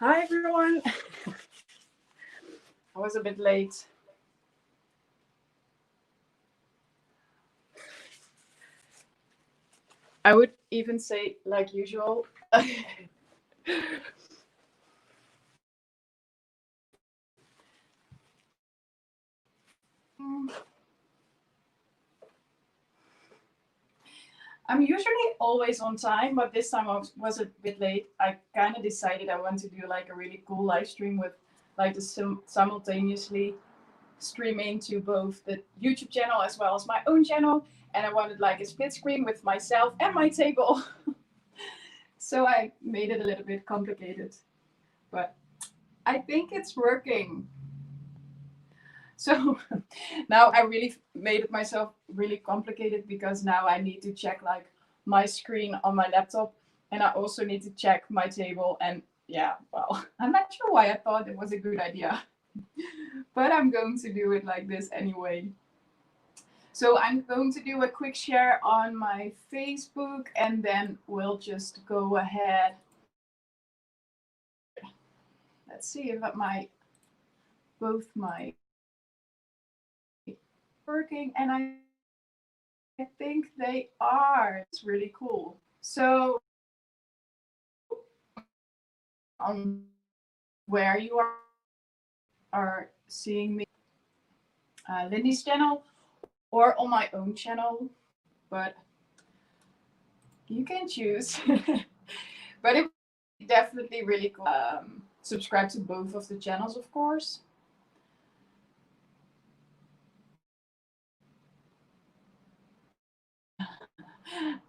Hi everyone. I was a bit late. I would even say like usual. I'm usually always on time, but this time I was a bit late. I kind of decided I want to do like a really cool live stream with like the simultaneously streaming to both the YouTube channel as well as my own channel. And I wanted like a split screen with myself and my table. So I made it a little bit complicated, but I think it's working. So now I really made it myself really complicated because now I need to check like my screen on my laptop and I also need to check my table. And yeah, well, I'm not sure why I thought it was a good idea, but I'm going to do it like this anyway. So I'm going to do a quick share on my Facebook and then we'll just go ahead. Let's see if my both my working, and I think they are. It's really cool. So on where you are seeing me, Lindy's channel or on my own channel, but you can choose. But it definitely really cool. Subscribe to both of the channels, of course.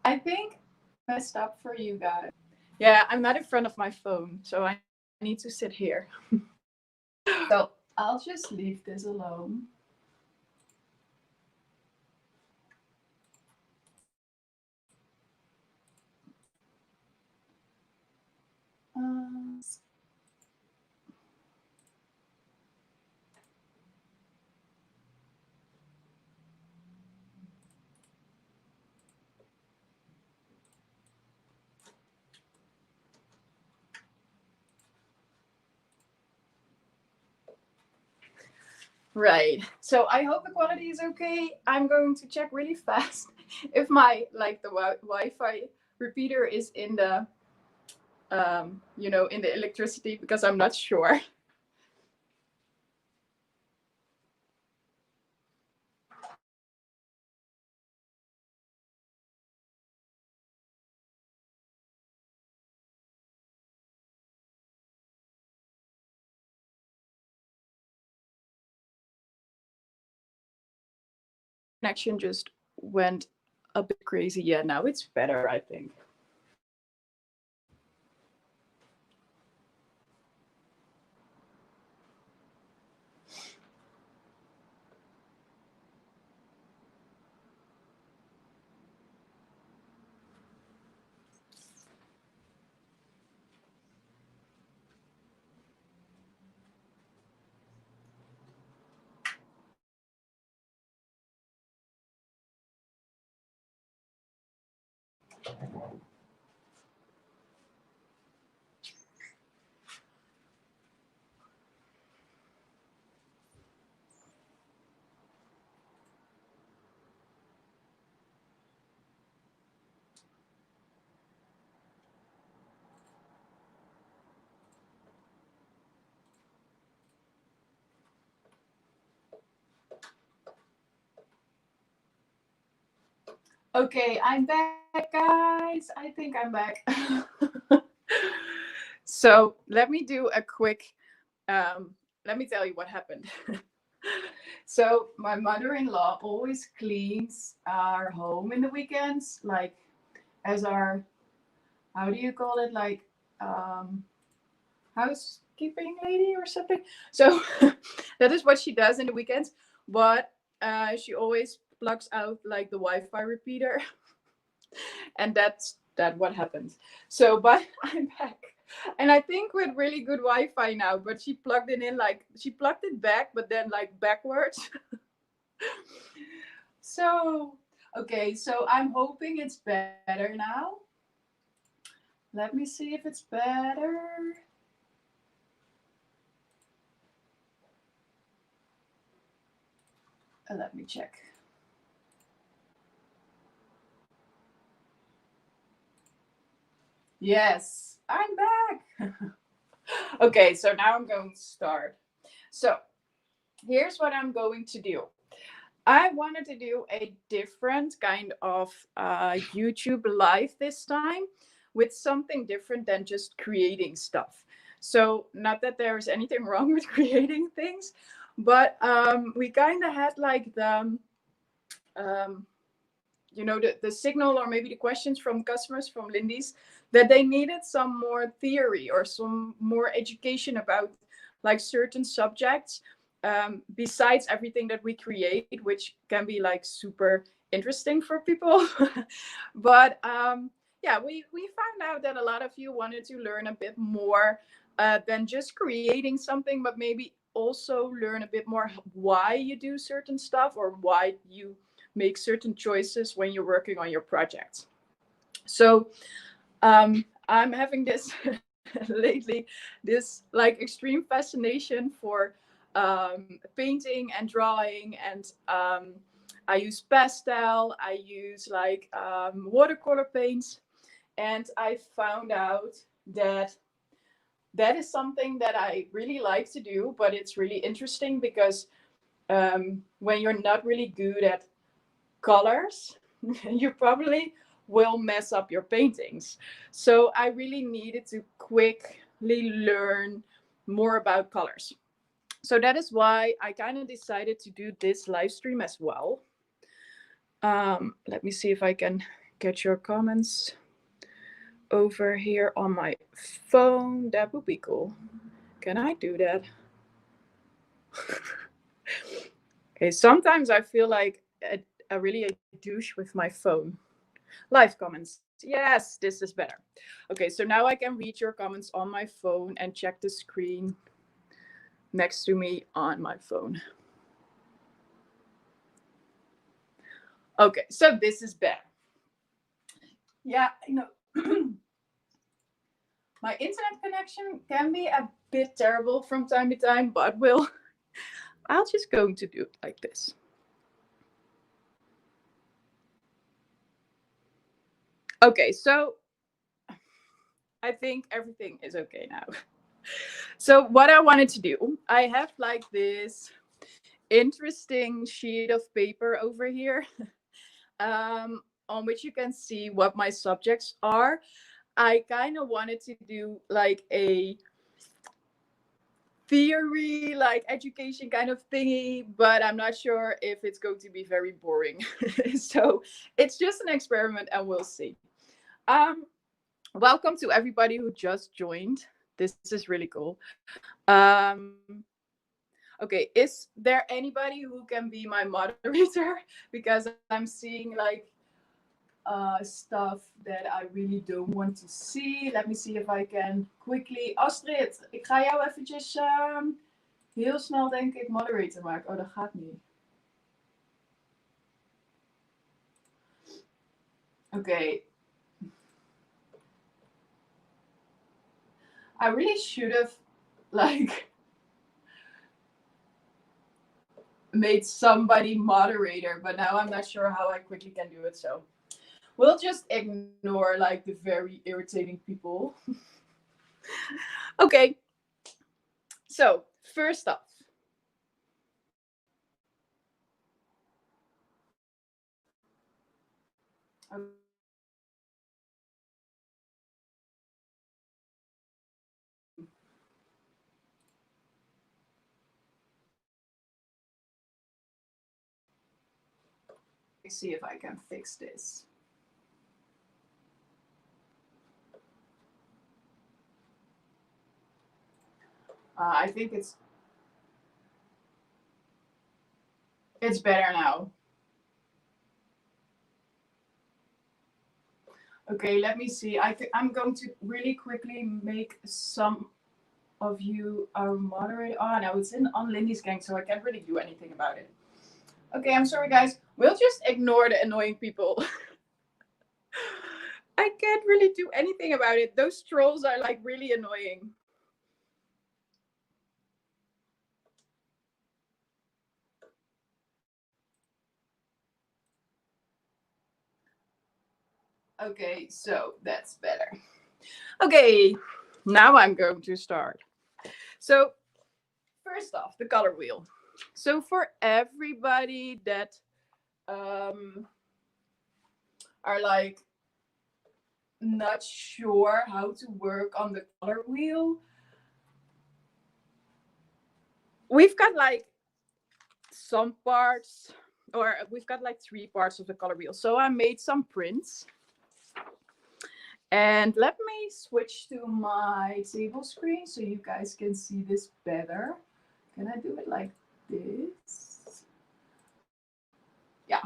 I think messed up for you guys. Yeah, I'm not in front of my phone, so I need to sit here. So I'll just leave this alone. Um, Right. So I hope the quality is okay. I'm going to check really fast if my like the Wi-Fi repeater is in the in the electricity because I'm not sure. Connection just went a bit crazy. Yeah, now it's better, I think. Okay, I'm back, guys. I think I'm back. So let me do a quick. Let me tell you what happened. So my mother-in-law always cleans our home in the weekends, like as our, how do you call it, like housekeeping lady or something. So that is what she does in the weekends. But she always plugs out like the Wi-Fi repeater, and that what happens. So, but I'm back. And I think with really good Wi-Fi now, but she plugged it in like she plugged it back, but then like backwards. So, okay, so I'm hoping it's better now. Let me see if it's better. Let me check. Yes, I'm back. Okay, so now I'm going to start. So here's what I'm going to do. I wanted to do a different kind of YouTube live this time with something different than just creating stuff. So, not that there's anything wrong with creating things, but we kind of had like um, the signal or maybe the questions from customers from Lindy's that they needed some more theory or some more education about like certain subjects, besides everything that we create, which can be like super interesting for people. But yeah, we found out that a lot of you wanted to learn a bit more than just creating something, but maybe also learn a bit more why you do certain stuff or why you make certain choices when you're working on your projects. So I'm having this lately, this like extreme fascination for painting and drawing, and I use pastel, I use like watercolor paints, and I found out that that is something that I really like to do, but it's really interesting because when you're not really good at colors, you probably will mess up your paintings. So I really needed to quickly learn more about colors. So that is why I kind of decided to do this live stream as well. Let me see if I can get your comments over here on my phone. That would be cool. Can I do that? Okay, sometimes I feel like really a douche with my phone. Live comments. Yes, this is better. Okay, so now I can read your comments on my phone and check the screen next to me on my phone. Okay, so this is better. Yeah, my internet connection can be a bit terrible from time to time, but I'll just going to do it like this. Okay, so I think everything is okay now. So what I wanted to do, I have like this interesting sheet of paper over here, on which you can see what my subjects are. I kind of wanted to do like a theory, like education kind of thingy, but I'm not sure if it's going to be very boring. So it's just an experiment and we'll see. Welcome to everybody who just joined. This is really cool. Okay, is there anybody who can be my moderator? Because I'm seeing like stuff that I really don't want to see. Let me see if I can quickly. Astrid, ik ga jou eventjes heel snel denk ik moderator maken. Oh, dat gaat niet. Okay. I really should have like made somebody moderator, but now I'm not sure how I quickly can do it, so we'll just ignore like the very irritating people. Okay, so first off, let's see if I can fix this. I think it's better now. Okay, let me see. I'm going to really quickly make some of you a moderator. Oh, no, it's on Lindy's gang, so I can't really do anything about it. Okay, I'm sorry, guys. We'll just ignore the annoying people. I can't really do anything about it. Those trolls are like really annoying. Okay, so that's better. Okay, now I'm going to start. So first off, the color wheel. So for everybody that um, are like not sure how to work on the color wheel, we've got like some parts, or we've got like 3 parts of the color wheel. So I made some prints. And let me switch to my table screen so you guys can see this better. Can I do it like this? Yeah.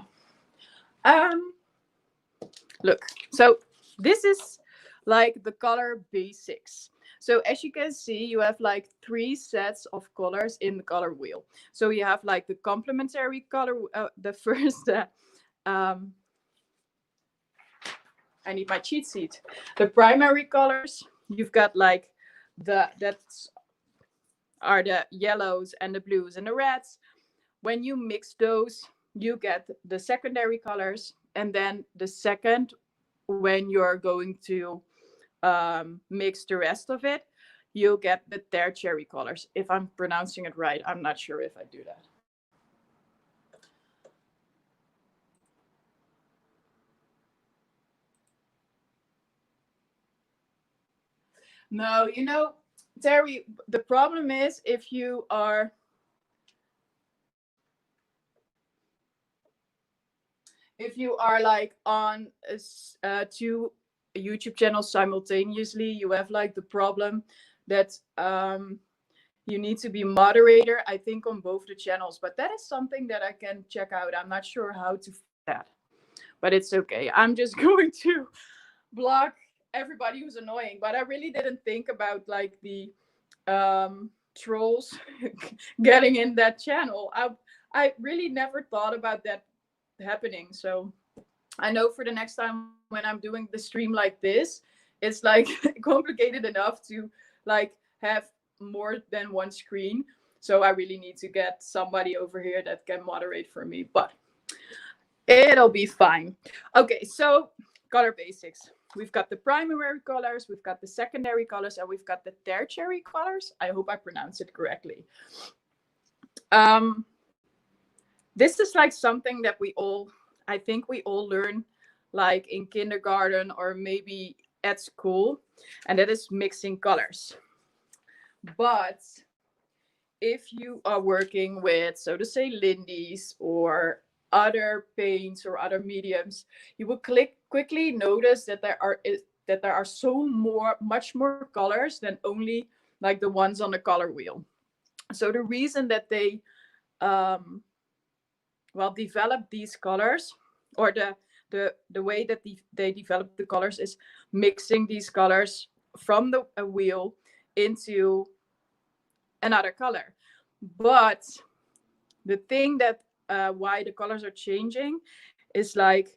Look, so this is like the color basics. So as you can see, you have like 3 sets of colors in the color wheel. So you have like the complementary color, the first, I need my cheat sheet. The primary colors, you've got like that's are the yellows and the blues and the reds. When you mix those, you get the secondary colors, and then the second, when you're going to mix the rest of it, you'll get the tertiary colors. If I'm pronouncing it right, I'm not sure if I do that. No, Terry, the problem is if you are like on 2 YouTube channels simultaneously, you have like the problem that you need to be moderator, I think, on both the channels. But that is something that I can check out. I'm not sure how to fix that, but it's okay. I'm just going to block everybody who's annoying. But I really didn't think about like the trolls getting in that channel. I really never thought about that happening. So I know for the next time when I'm doing the stream like this, it's like complicated enough to like have more than one screen. So I really need to get somebody over here that can moderate for me, but it'll be fine. Okay, so color basics. We've got the primary colors, we've got the secondary colors, and we've got the tertiary colors. I hope I pronounce it correctly. This is like something that I think we all learn like in kindergarten or maybe at school, and that is mixing colors. But if you are working with, so to say, Lindy's or other paints or other mediums, you will quickly notice that there are much more colors than only like the ones on the color wheel. So the reason that they develop these colors, or the way that they develop the colors, is mixing these colors from the wheel into another color. But the thing that why the colors are changing is like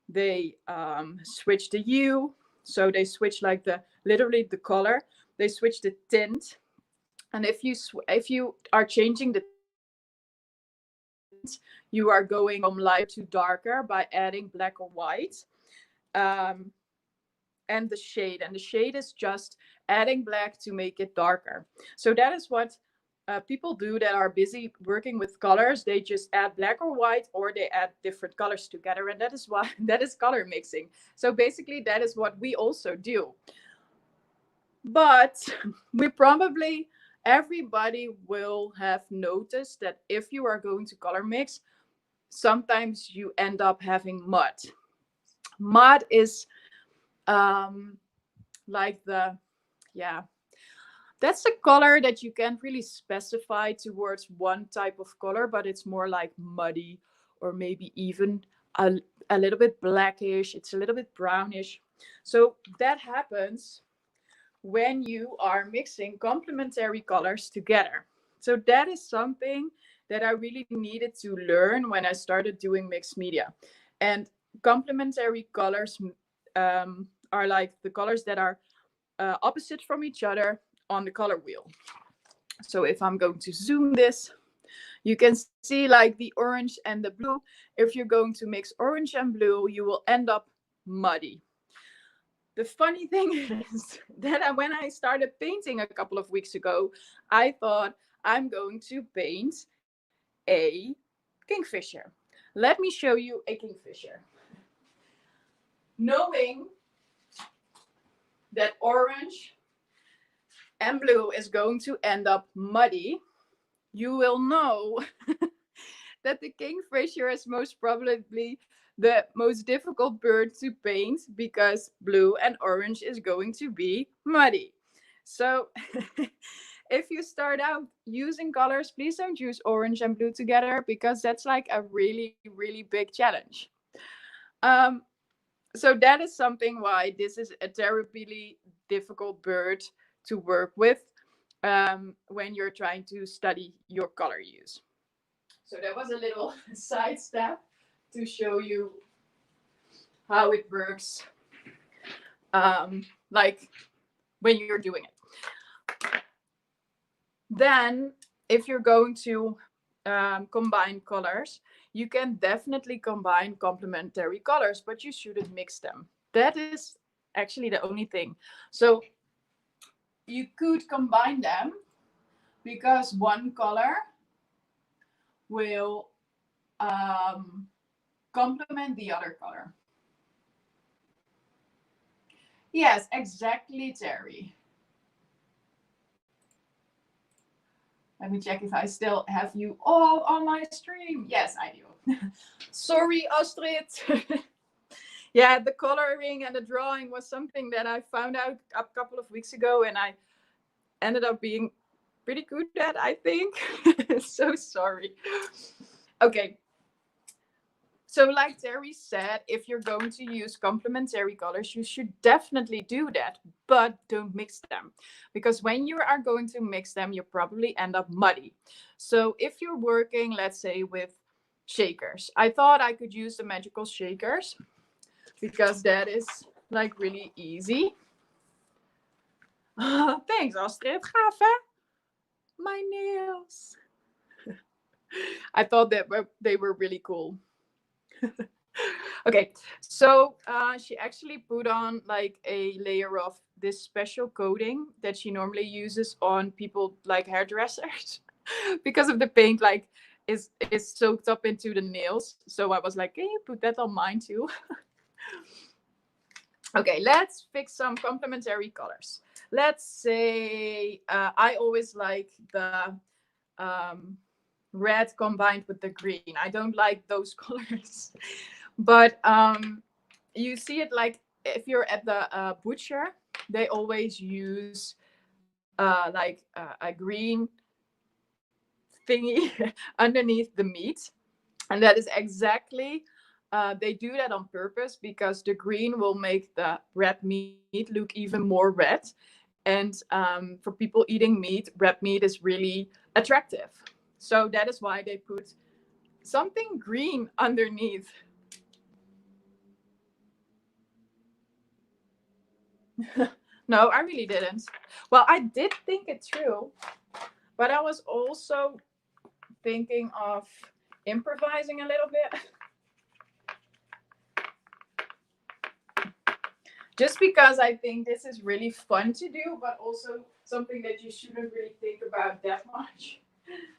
they switch the hue, so they switch like literally the color, they switch the tint. And if you are changing the tint, you are going from light to darker by adding black or white. And the shade is just adding black to make it darker. So that is what people do that are busy working with colors. They just add black or white, or they add different colors together, and that is color mixing. So basically that is what we also do. But everybody will have noticed that if you are going to color mix, sometimes you end up having mud. Mud is like that's a color that you can't really specify towards one type of color, but it's more like muddy, or maybe even a little bit blackish. It's a little bit brownish. So that happens when you are mixing complementary colors together. So that is something that I really needed to learn when I started doing mixed media. And complementary colors are like the colors that are opposite from each other on the color wheel. So if I'm going to zoom this, you can see like the orange and the blue. If you're going to mix orange and blue, you will end up muddy. the funny thing is that when I started painting a couple of weeks ago, I thought I'm going to paint a kingfisher. Let me show you a kingfisher. Knowing that orange and blue is going to end up muddy, you will know that the kingfisher is most probably the most difficult bird to paint because blue and orange is going to be muddy. So if you start out using colors, please don't use orange and blue together because that's like a really, really big challenge. So that is something why this is a terribly difficult bird to work with when you're trying to study your color use. So that was a little side step to show you how it works, like when you're doing it. Then, if you're going to combine colors, you can definitely combine complementary colors, but you shouldn't mix them. That is actually the only thing. So you could combine them because one color will complement the other color. Yes, exactly, Terry. Let me check if I still have you all on my stream. Yes, I do. Sorry, Astrid. Yeah, the coloring and the drawing was something that I found out a couple of weeks ago, and I ended up being pretty good at, I think. So sorry. Okay. So like Terry said, if you're going to use complementary colors, you should definitely do that, but don't mix them. Because when you are going to mix them, you probably end up muddy. So if you're working, let's say, with shakers, I thought I could use the magical shakers because that is like really easy. Thanks, Astrid. Gaaf, hè? My nails. I thought that they were really cool. Okay, so she actually put on like a layer of this special coating that she normally uses on people like hairdressers because of the paint like is soaked up into the nails. So I was like, can you put that on mine too? Okay, let's pick some complementary colors. Let's say I always like the red combined with the green. I don't like those colors. But you see it like if you're at the butcher, they always use like a green thingy underneath the meat. And that is exactly, they do that on purpose because the green will make the red meat look even more red. And for people eating meat, red meat is really attractive. So that is why they put something green underneath. No, I really didn't. Well, I did think it through, but I was also thinking of improvising a little bit. Just because I think this is really fun to do, but also something that you shouldn't really think about that much.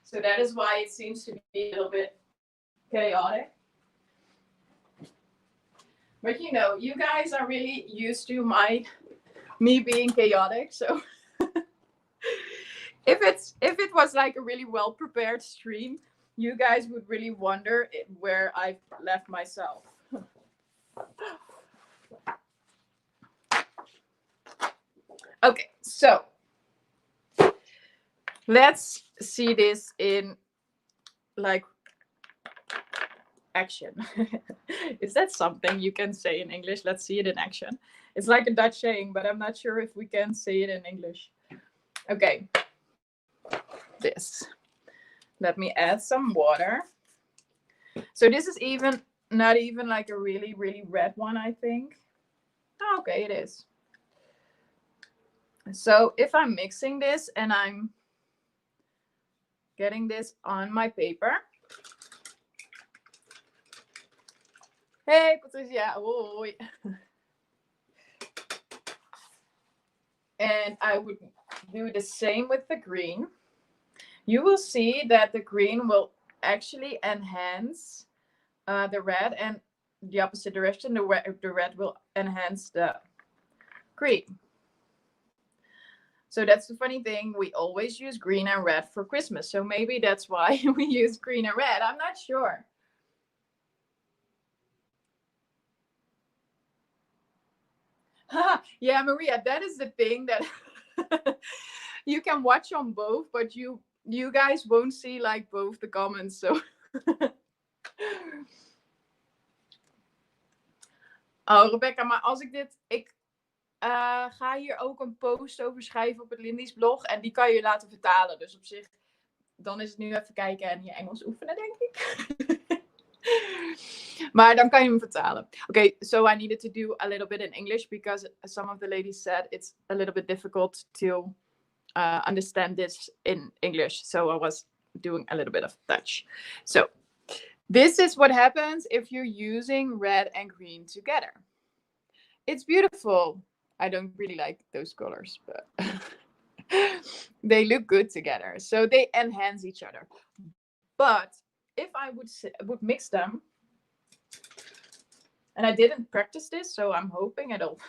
So that is why it seems to be a little bit chaotic. But you know, you guys are really used to me being chaotic, so if it was like a really well prepared stream, you guys would really wonder where I've left myself. Okay, so let's see this in like action. Is that something you can say in English? Let's see it in action. It's like a Dutch saying, but I'm not sure if we can say it in English. Okay, this. Let me add some water. So this is even not even like a really, really red one, I think. Oh, okay, it is. So if I'm mixing this and I'm getting this on my paper. Hey, Patricia. Hoi. And I would do the same with the green. You will see that the green will actually enhance the red, and the opposite direction, the red will enhance the green. So that's the funny thing. We always use green and red for Christmas. So maybe that's why we use green and red. I'm not sure. Yeah, Maria, that is the thing that you can watch on both, but you guys won't see like both the comments. So oh, Rebecca, maar als ik dit... Ik ga hier ook een post over schrijven op het Lindy's blog. En die kan je laten vertalen. Dus op zich, dan is het nu even kijken en je Engels oefenen, denk ik. Maar dan kan je hem vertalen. Okay, so I needed to do a little bit in English because some of the ladies said it's a little bit difficult to understand this in English. So I was doing a little bit of Dutch. So this is what happens if you're using red and green together. It's beautiful. I don't really like those colors, but they look good together. So they enhance each other. But if I would mix them, and I didn't practice this, so I'm hoping it'll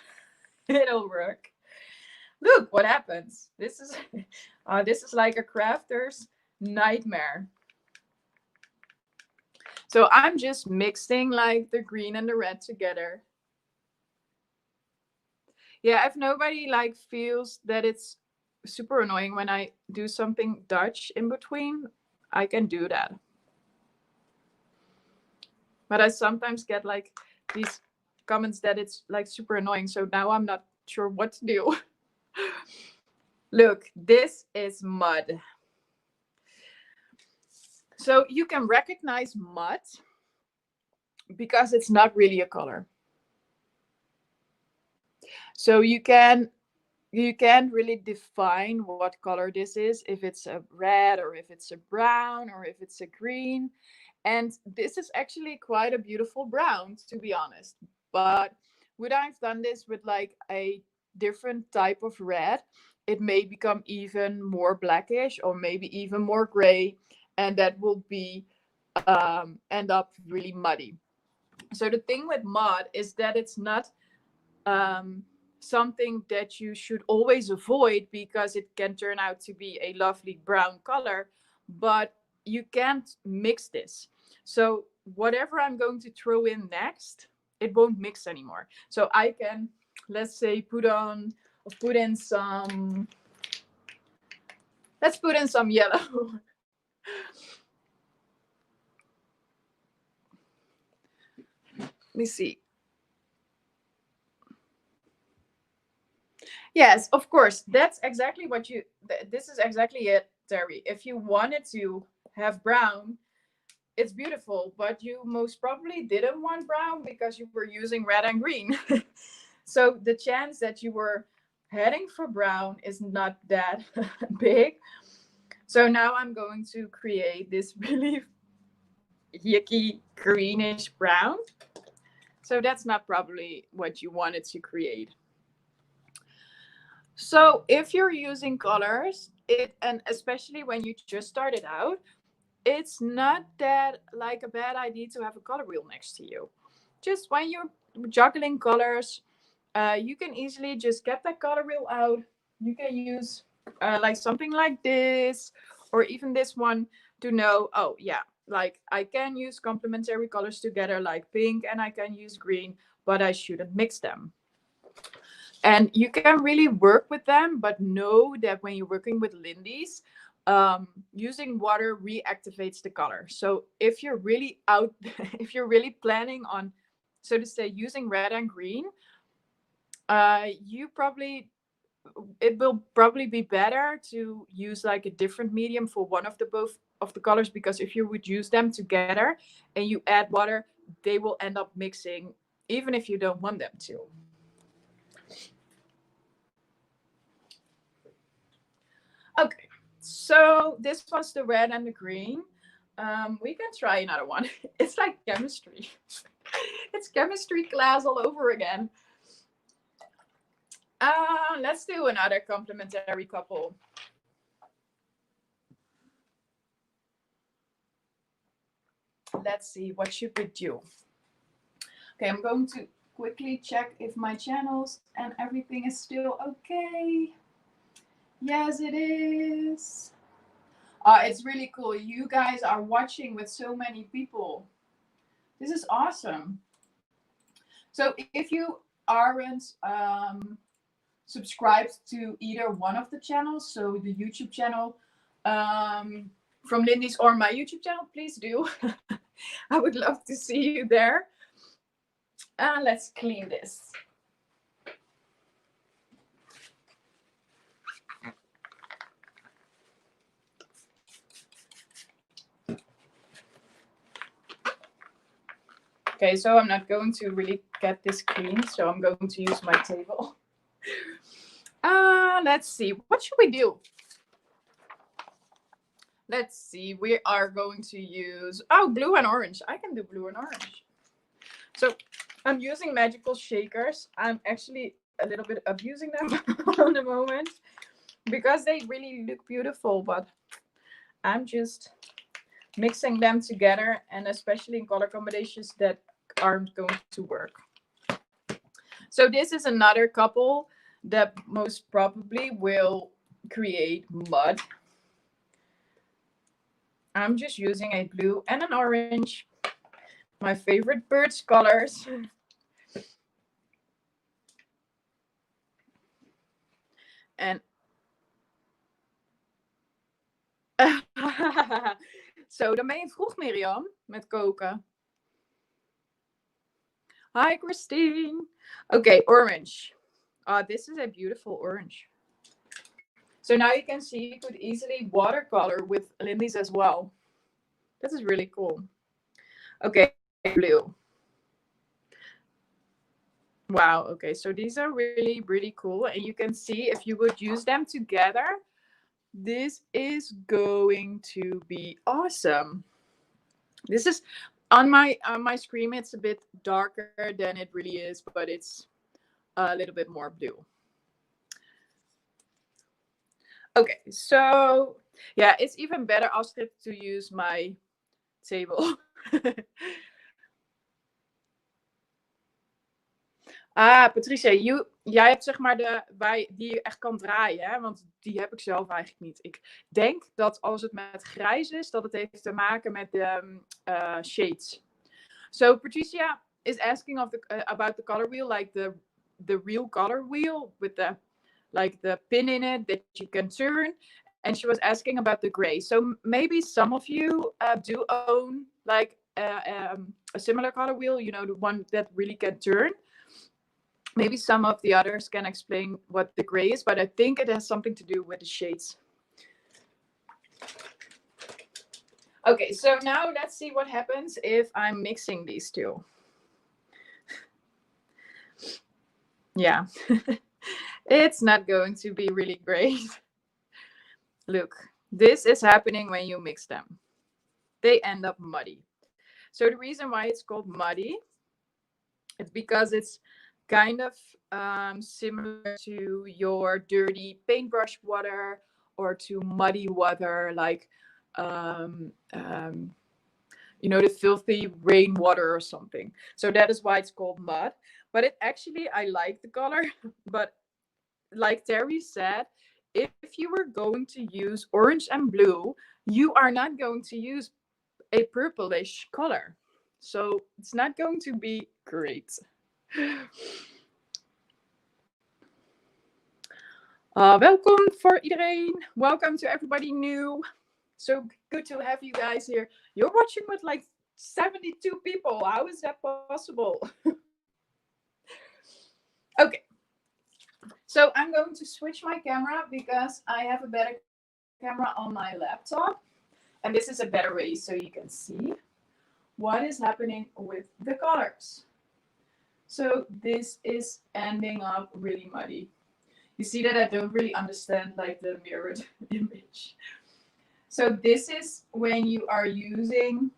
work. Look what happens. This is like a crafter's nightmare. So I'm just mixing like the green and the red together. Yeah, if nobody like feels that it's super annoying when I do something Dutch in between, I can do that. But I sometimes get like these comments that it's like super annoying. So now I'm not sure what to do. Look, this is mud. So you can recognize mud because it's not really a color. So you can't really define what color this is, if it's a red or if it's a brown or if it's a green. And this is actually quite a beautiful brown, to be honest. But would I have done this with like a different type of red, it may become even more blackish or maybe even more gray, and that will be end up really muddy. So the thing with mud is that it's not something that you should always avoid because it can turn out to be a lovely brown color, but you can't mix this. So whatever I'm going to throw in next, it won't mix anymore. So I can, let's say, let's put in some yellow. Let me see. Yes, of course. That's exactly what this is exactly it, Terry. If you wanted to have brown, it's beautiful, but you most probably didn't want brown because you were using red and green. So the chance that you were heading for brown is not that big. So now I'm going to create this really yucky greenish brown. So that's not probably what you wanted to create. So if you're using colors, and especially when you just started out, it's not that like a bad idea to have a color wheel next to you. Just when you're juggling colors, you can easily just get that color wheel out. You can use like something like this, or even this one, to know, oh yeah, like I can use complementary colors together like pink and I can use green, but I shouldn't mix them. And you can really work with them, but know that when you're working with Lindy's, using water reactivates the color. So if you're really if you're really planning on, so to say, using red and green, it will probably be better to use like a different medium for one of the both of the colors, because if you would use them together and you add water, they will end up mixing even if you don't want them to. Okay, so this was the red and the green. We can try another one. It's like chemistry. It's chemistry class all over again. Let's do another complementary couple. Let's see, what should we do? Okay, I'm going to quickly check if my channels and everything is still okay. Yes, it is. It's really cool. You guys are watching with so many people. This is awesome. So if you aren't subscribed to either one of the channels, so the YouTube channel from Lindy's or my YouTube channel, please do. I would love to see you there. Let's clean this. Okay, so I'm not going to really get this clean, so I'm going to use my table. Let's see, what should we do? Let's see, we are going to use, blue and orange. I can do blue and orange. So I'm using magical shakers. I'm actually a little bit abusing them on the moment because they really look beautiful, but I'm just mixing them together, and especially in color combinations that aren't going to work. So this is another couple that most probably will create mud. I'm just using a blue and an orange, my favorite birds colors. En zo, dan ben je vroeg, Mirjam, met koken. Hi, Christine. Okay, orange. This is a beautiful orange. So now you can see you could easily watercolor with Lindy's as well. This is really cool. Okay, blue. Wow, okay, so these are really, really cool. And you can see if you would use them together, this is going to be awesome. This is on my screen, it's a bit darker than it really is, but it's a little bit more blue. Okay, so yeah, it's even better, Astrid, to use my table. Patricia, jij hebt zeg maar die je echt kan draaien, hè? Want die heb ik zelf eigenlijk niet. Ik denk dat als het met grijs is, dat het heeft te maken met de shades. So Patricia is asking about the color wheel, like the real color wheel with the pin in it that you can turn. And she was asking about the gray. So maybe some of you do own like a similar color wheel, you know, the one that really can turn. Maybe some of the others can explain what the gray is, but I think it has something to do with the shades. Okay, so now let's see what happens if I'm mixing these two. Yeah, it's not going to be really great. Look, this is happening when you mix them. They end up muddy. So the reason why it's called muddy is because it's kind of similar to your dirty paintbrush water or to muddy water, like you know, the filthy rainwater or something. So that is why it's called mud. But it actually, I like the color, but like Terry said, if you were going to use orange and blue, you are not going to use a purplish color. So it's not going to be great. Welcome for iedereen. Welcome to everybody new. So good to have you guys here. You're watching with like 72 people. How is that possible? Okay. So I'm going to switch my camera because I have a better camera on my laptop. And this is a better way so you can see what is happening with the colors. So this is ending up really muddy. You see that I don't really understand like the mirrored image. So this is when you are using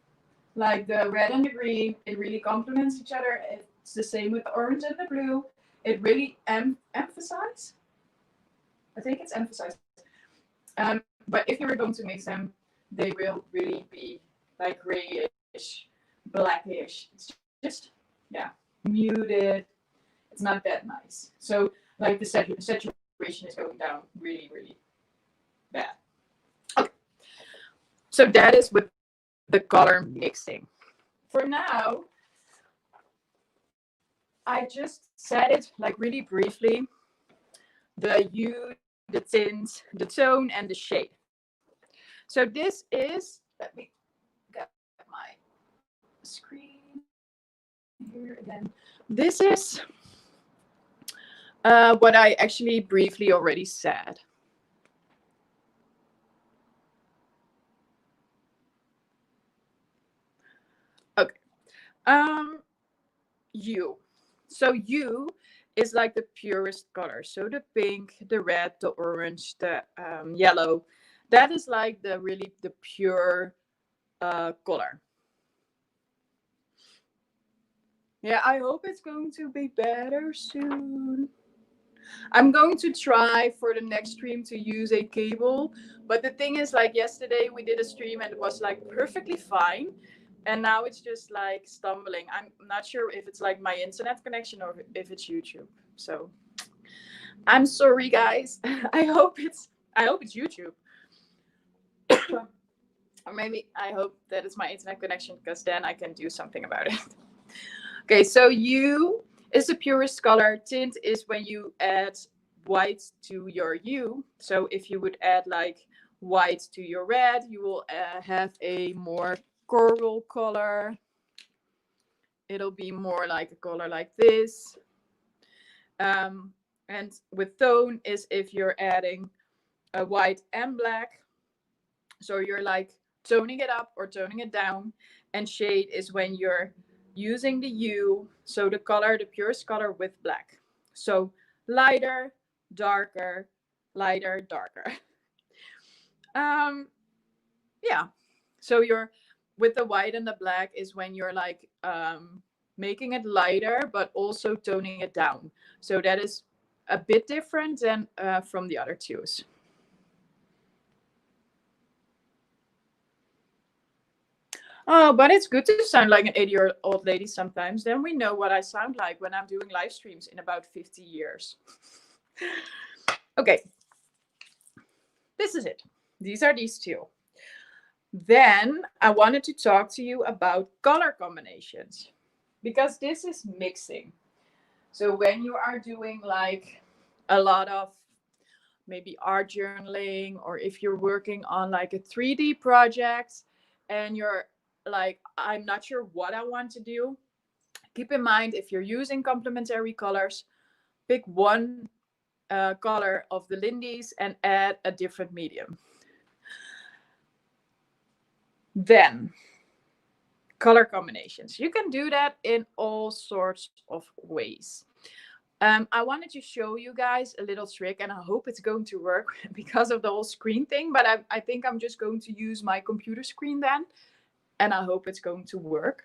like the red and the green, it really complements each other. It's the same with the orange and the blue. it really emphasizes. I think it's emphasized. But if you were going to mix them, they will really be like grayish, blackish. It's just, yeah, muted. It's not that nice. So like the saturation is going down really, really bad. Okay. So that is with the color mixing. For now, I just said it like really briefly. The hue, the tint, the tone, and the shade. So this is, let me get my screen here again. This is what I actually briefly already said. Okay. Hue. So hue is like the purest color. So the pink, the red, the orange, the yellow. That is like the really the pure color. Yeah, I hope it's going to be better soon. I'm going to try for the next stream to use a cable, but the thing is, like yesterday we did a stream and it was like perfectly fine, and now it's just like stumbling. I'm not sure if it's like my internet connection or if it's YouTube. So I'm sorry, guys. I hope it's YouTube, or maybe I hope that it's my internet connection because then I can do something about it. Okay, so hue is the purest color. Tint is when you add white to your hue. So if you would add like white to your red, you will have a more coral color. It'll be more like a color like this. And with tone is if you're adding a white and black. So you're like toning it up or toning it down. And shade is when you're using the hue, so the color, the purest color with black. So lighter, darker, lighter, darker. Yeah. So you're with the white and the black is when you're like making it lighter, but also toning it down. So that is a bit different than from the other twos. Oh, but it's good to sound like an 80-year-old lady sometimes. Then we know what I sound like when I'm doing live streams in about 50 years. Okay. This is it. These are these two. Then I wanted to talk to you about color combinations because this is mixing. So when you are doing like a lot of maybe art journaling, or if you're working on like a 3D project and you're like, I'm not sure what I want to do, keep in mind if you're using complementary colors, pick one color of the Lindy's and add a different medium. Then color combinations. You can do that in all sorts of ways. I wanted to show you guys a little trick, and I hope it's going to work because of the whole screen thing, but I think I'm just going to use my computer screen then, and I hope it's going to work.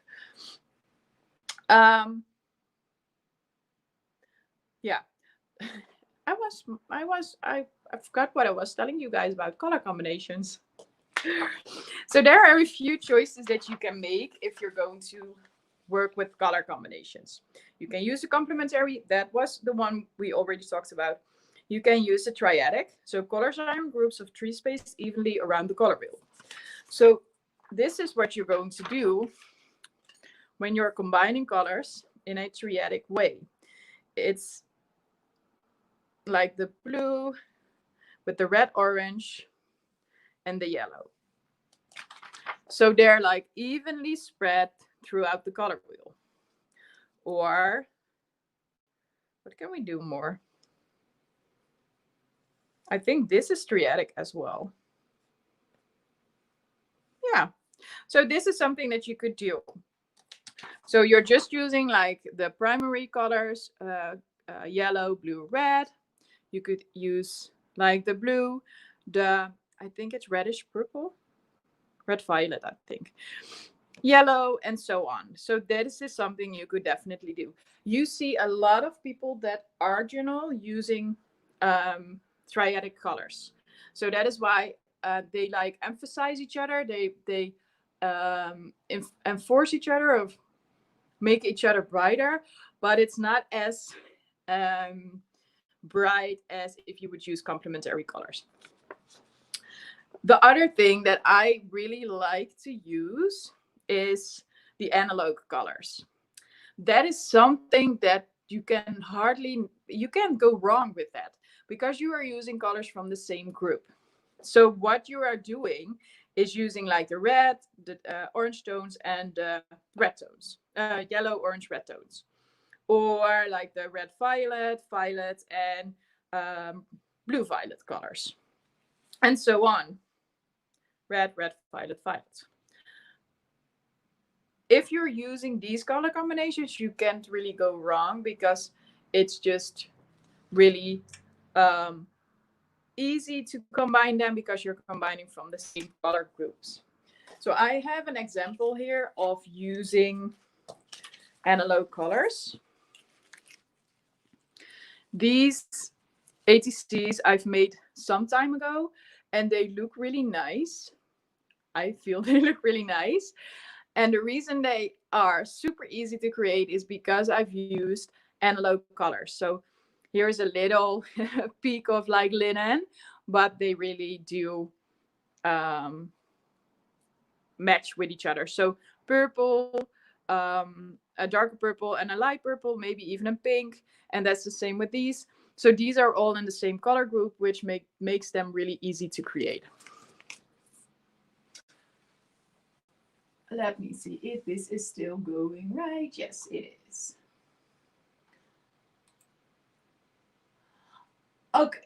Yeah. I forgot what I was telling you guys about color combinations. So there are a few choices that you can make if you're going to work with color combinations. You can use a complementary. That was the one we already talked about. You can use a triadic. So colors are in groups of 3 spaced evenly around the color wheel. So this is what you're going to do when you're combining colors in a triadic way. It's like the blue with the red, orange, and the yellow. So they're like evenly spread throughout the color wheel. Or what can we do more? I think this is triadic as well. Yeah. So this is something that you could do. So you're just using like the primary colors, yellow, blue, red. You could use like the blue, I think it's reddish purple, red violet, I think. yellow, and so on. So this is something you could definitely do. You see a lot of people that are using triadic colors. So that is why they like emphasize each other. They enforce each other, of make each other brighter, but it's not as um, bright as if you would use complementary colors. The other thing that I really like to use is the analog colors. That is something that you can't go wrong with that, because you are using colors from the same group. So what you are doing is using like the red, the orange tones, and red tones, yellow, orange, red tones, or like the red, violet, violet, and blue, violet colors, and so on. Red, red, violet, violet. If you're using these color combinations, you can't really go wrong, because it's just really easy to combine them, because you're combining from the same color groups. So I have an example here of using analog colors. These ATCs I've made some time ago, and they look really nice. I feel they look really nice. And the reason they are super easy to create is because I've used analog colors. So here's a little peek of like linen, but they really do match with each other. So purple, a darker purple, and a light purple, maybe even a pink. And that's the same with these. So these are all in the same color group, which makes them really easy to create. Let me see if this is still going right. Yes, it is. Okay.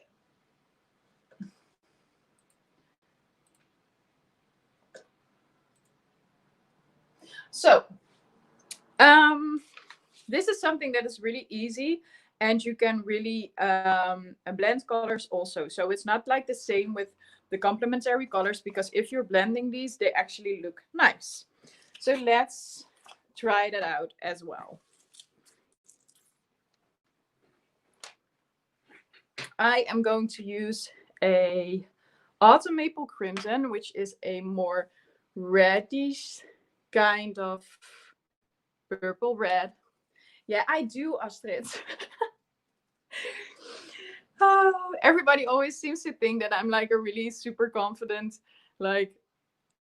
So, this is something that is really easy, and you can really blend colors also. So it's not like the same with the complementary colors, because if you're blending these, they actually look nice. So let's try that out as well. I am going to use a autumn maple crimson, which is a more reddish kind of purple red. Yeah, I do, Astrid. Oh, everybody always seems to think that I'm like a really super confident, like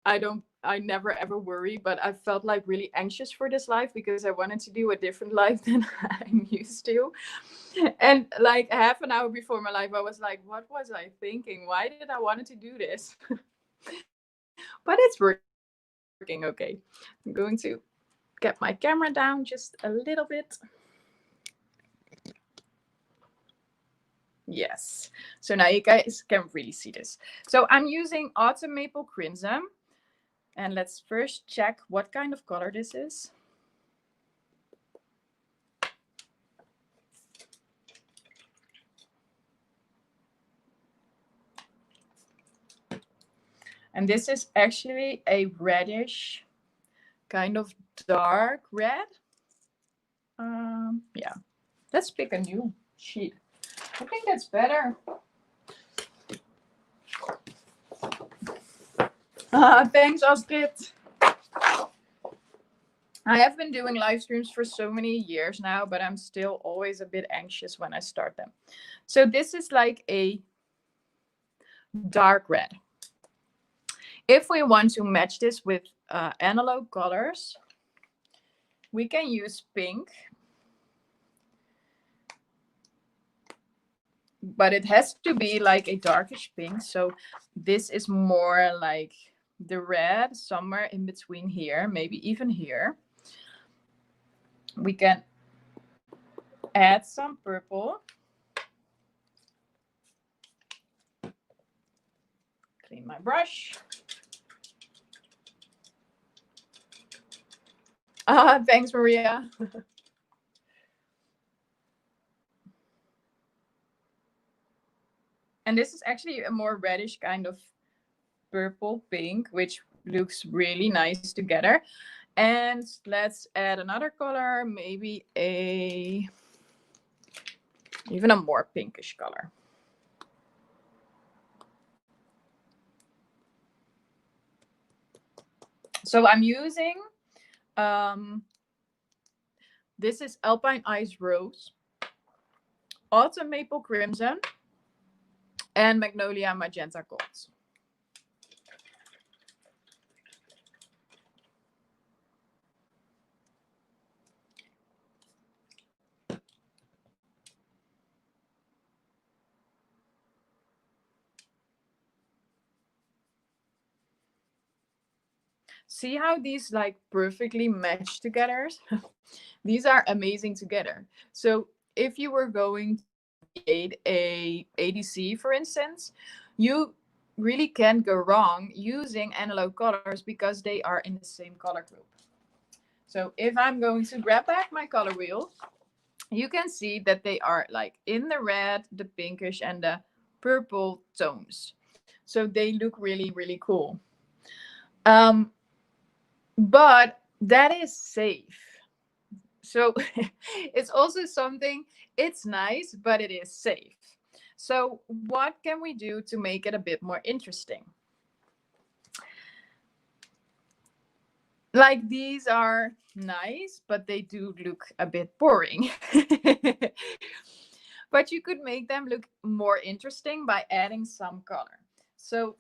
I never ever worry, but I felt like really anxious for this life, because I wanted to do a different life than I'm used to. And like half an hour before my life, I was like, what was I thinking? Why did I want to do this? But it's working okay. I'm going to get my camera down just a little bit. Yes. So now you guys can really see this. So I'm using autumn maple crimson. And let's first check what kind of color this is. And this is actually a reddish, kind of dark red. Yeah. Let's pick a new sheet. I think that's better. Thanks, Astrid. I have been doing live streams for so many years now, but I'm still always a bit anxious when I start them. So this is like a dark red. If we want to match this with analog colors, we can use pink. But it has to be like a darkish pink. So this is more like the red, somewhere in between here, maybe even here. We can add some purple. Clean my brush. Thanks, Maria. And this is actually a more reddish kind of purple pink, which looks really nice together. And let's add another color, maybe even a more pinkish color. So I'm using, this is Alpine Ice Rose, Autumn Maple Crimson, and Magnolia Magenta Gold. See how these like perfectly match together? These are amazing together. So if you were going to create a ADC, for instance, you really can't go wrong using analog colors because they are in the same color group. So if I'm going to grab back my color wheel, you can see that they are like in the red, the pinkish, and the purple tones. So they look really, really cool. But that is safe. So it's also something, it's nice, but it is safe. So what can we do to make it a bit more interesting? Like these are nice, but they do look a bit boring. But you could make them look more interesting by adding some color. So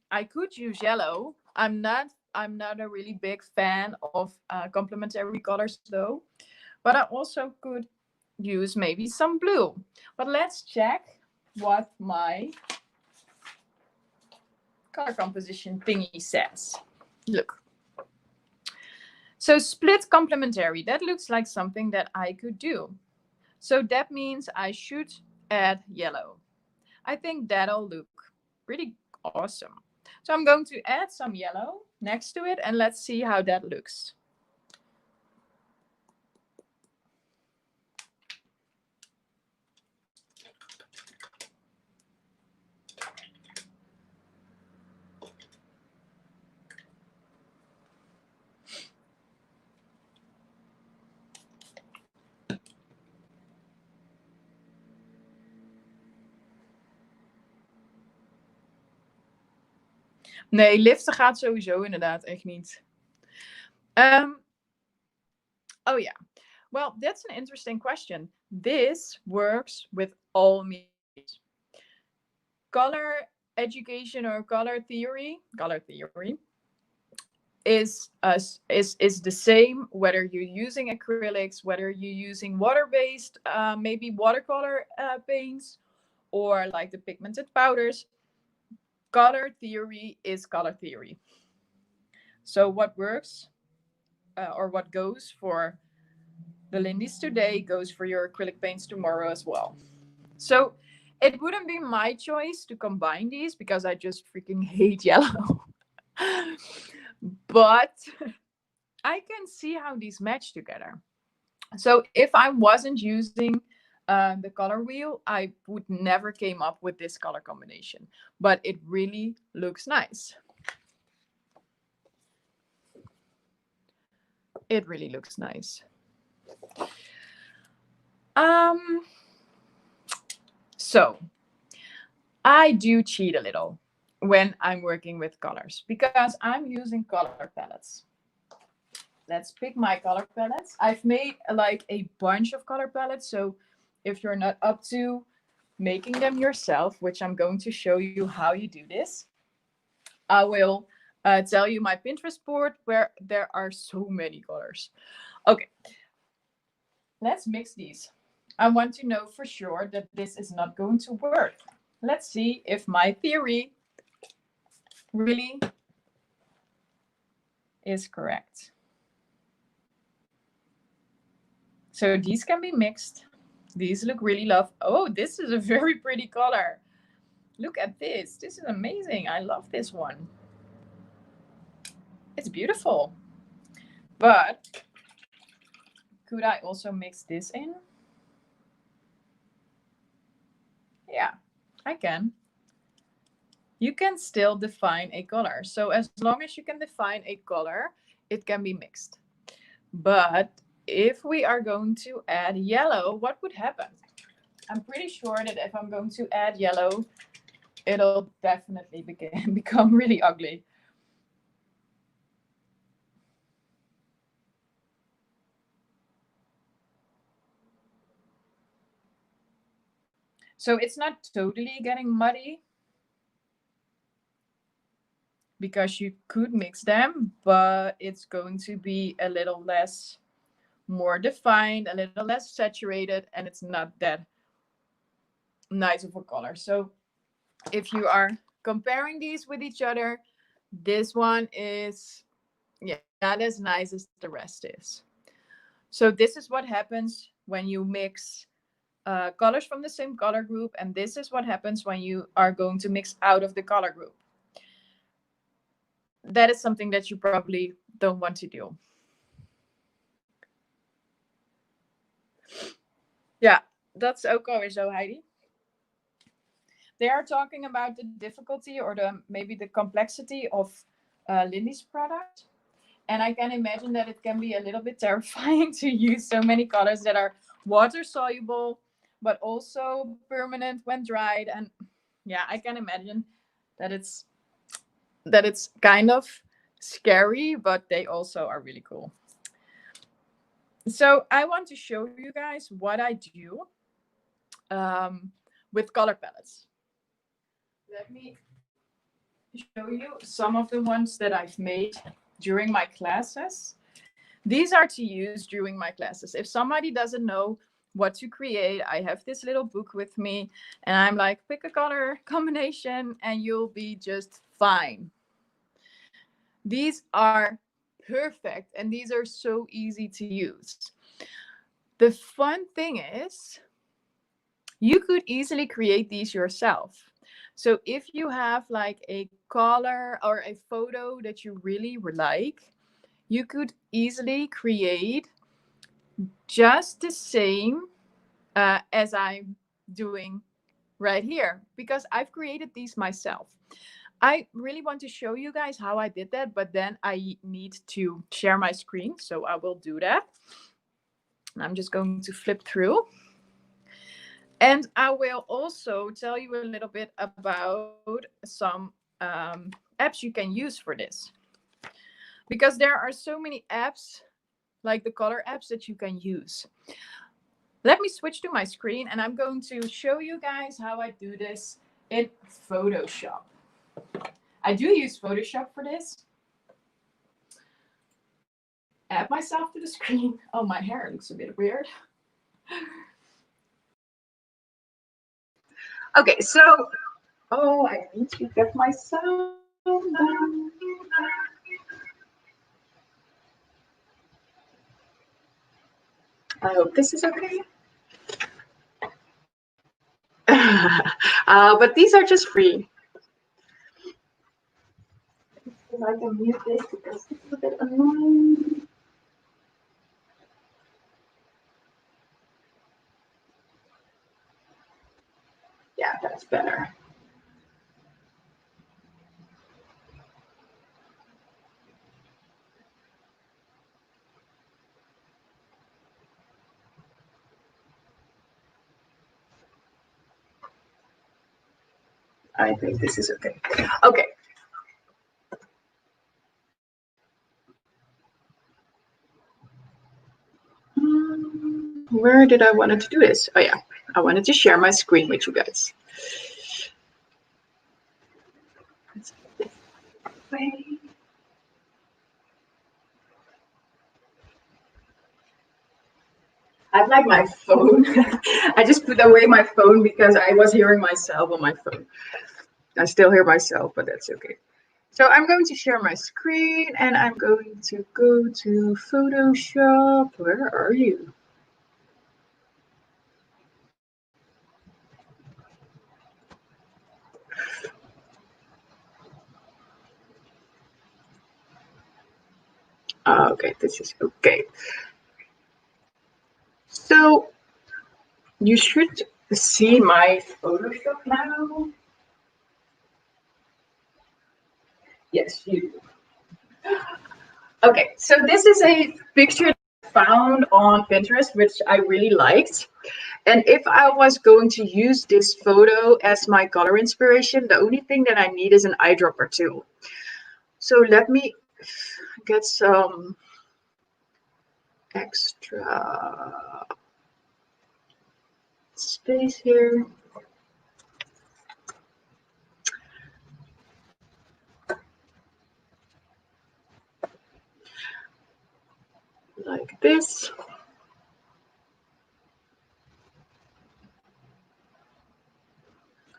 I could use yellow. I'm not a really big fan of complementary colors though, but I also could use maybe some blue. But let's check what my color composition thingy says. Look. So split complementary, that looks like something that I could do. So that means I should add yellow. I think that'll look pretty awesome. So I'm going to add some yellow next to it and let's see how that looks. Nee, liften gaat sowieso inderdaad echt niet. Oh yeah. Well, that's an interesting question. This works with all mediums. Color education or color theory is the same whether you're using acrylics, whether you're using water-based, maybe watercolor paints, or like the pigmented powders. Color theory is color theory. So what works or what goes for the Lindys today goes for your acrylic paints tomorrow as well. So it wouldn't be my choice to combine these because I just freaking hate yellow. But I can see how these match together. So if I wasn't using the color wheel, I would never came up with this color combination. But it really looks nice. It really looks nice. So I do cheat a little when I'm working with colors because I'm using color palettes. Let's pick my color palettes. I've made like a bunch of color palettes. So if you're not up to making them yourself, which I'm going to show you how you do this, I will tell you my Pinterest board where there are so many colors. Okay, let's mix these. I want to know for sure that this is not going to work. Let's see if my theory really is correct. So these can be mixed. These look really lovely. Oh, this is a very pretty color. Look at this. This is amazing. I love this one. It's beautiful. But could I also mix this in? Yeah, I can. You can still define a color. So as long as you can define a color, it can be mixed. But if we are going to add yellow, what would happen? I'm pretty sure that if I'm going to add yellow, it'll definitely become really ugly. So it's not totally getting muddy because you could mix them, but it's going to be a little less more defined, a little less saturated, and it's not that nice of a color. So if you are comparing these with each other, this one is, yeah, not as nice as the rest is. So this is what happens when you mix colors from the same color group, and this is what happens when you are going to mix out of the color group. That is something that you probably don't want to do. Yeah, that's ook alweer zo, Heidi. They are talking about the difficulty or maybe the complexity of Lindy's product. And I can imagine that it can be a little bit terrifying to use so many colors that are water soluble, but also permanent when dried. And yeah, I can imagine that it's kind of scary, but they also are really cool. So I want to show you guys what I do with color palettes. Let me show you some of the ones that I've made during my classes. These are to use during my classes. If somebody doesn't know what to create, I have this little book with me and I'm like, pick a color combination and you'll be just fine. These are perfect and these are so easy to use. The fun thing is you could easily create these yourself. So if you have like a color or a photo that you really like, you could easily create just the same as I'm doing right here, because I've created these myself. I really want to show you guys how I did that, but then I need to share my screen, so I will do that. I'm just going to flip through. And I will also tell you a little bit about some apps you can use for this. Because there are so many apps, like the color apps, that you can use. Let me switch to my screen and I'm going to show you guys how I do this in Photoshop. I do use Photoshop for this. Add myself to the screen. Oh, my hair looks a bit weird. Okay, so, oh, I need to get my sound down. I hope this is okay. But these are just free. If I can mute this because it's a bit annoying. Yeah, that's better. I think this is okay. Okay. Where did I wanted to do this? Oh yeah, I wanted to share my screen with you guys. I've like my phone. I just put away my phone because I was hearing myself on my phone. I still hear myself, but that's okay. So I'm going to share my screen and I'm going to go to Photoshop. Where are you? Okay, this is okay. So you should see my Photoshop now. Yes, you do. Okay, so this is a picture found on Pinterest, which I really liked. And if I was going to use this photo as my color inspiration, the only thing that I need is an eyedropper tool. So let me get some extra space here. Like this.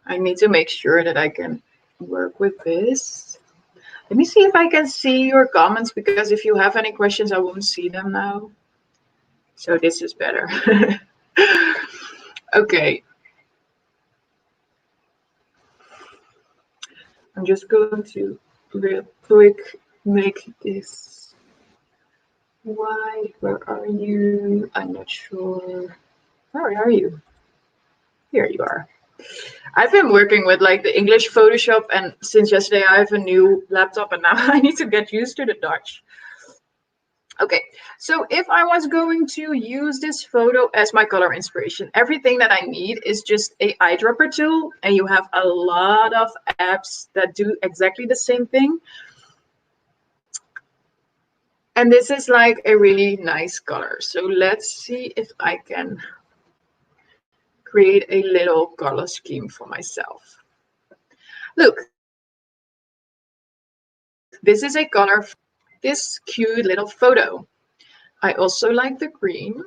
I need to make sure that I can work with this. Let me see if I can see your comments, because if you have any questions, I won't see them now. So this is better. Okay. I'm just going to real quick make this white. Where are you? I'm not sure. Where are you? Here you are. I've been working with like the English Photoshop, and since yesterday I have a new laptop, and now I need to get used to the Dutch. Okay, so if I was going to use this photo as my color inspiration, everything that I need is just a eyedropper tool, and you have a lot of apps that do exactly the same thing. And this is like a really nice color. So let's see if I can create a little color scheme for myself. Look, this is a color for this cute little photo. I also like the green.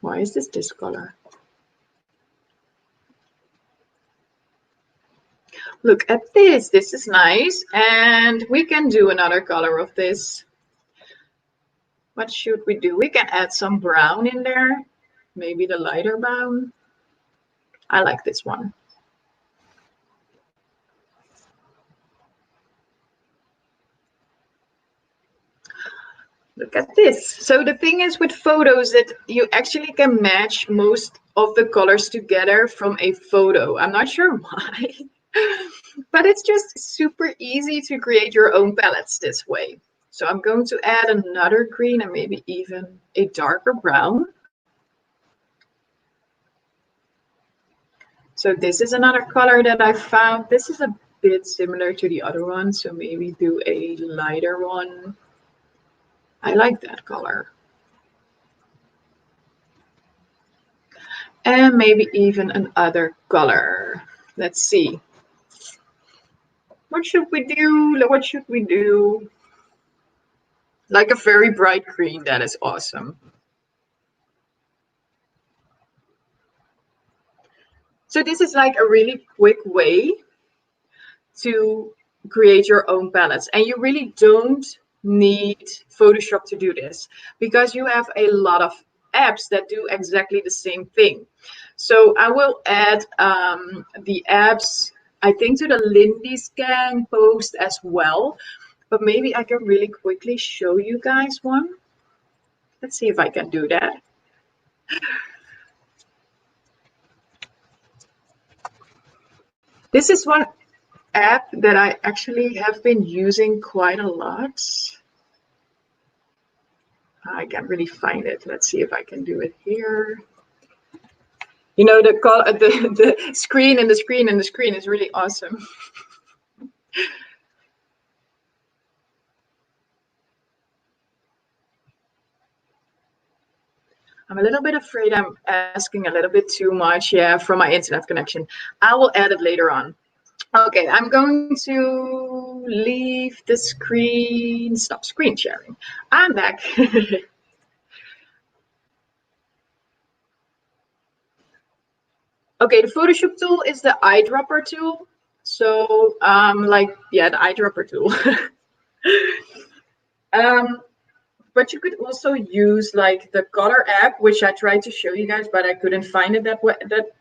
Why is this color? Look at this. This is nice. And we can do another color of this. What should we do? We can add some brown in there. Maybe the lighter brown. I like this one. Look at this. So the thing is with photos that you actually can match most of the colors together from a photo. I'm not sure why, but it's just super easy to create your own palettes this way. So I'm going to add another green and maybe even a darker brown. So this is another color that I found. This is a bit similar to the other one, so maybe do a lighter one. I like that color. And maybe even another color. Let's see. What should we do? What should we do? Like a very bright green. That is awesome. So this is like a really quick way to create your own palettes. And you really don't need Photoshop to do this, because you have a lot of apps that do exactly the same thing. So I will add the apps, I think, to the Lindy scan post as well. But maybe I can really quickly show you guys one. Let's see if I can do that. This is one app that I actually have been using quite a lot. I can't really find it. Let's see if I can do it here. You know, the screen and the screen and the screen is really awesome. I'm a little bit afraid I'm asking a little bit too much, yeah, from my internet connection. I will add it later on. Okay, I'm going to leave the screen, stop screen sharing. I'm back. Okay, the Photoshop tool is the eyedropper tool. So, yeah, the eyedropper tool. But you could also use like the color app, which I tried to show you guys, but I couldn't find it that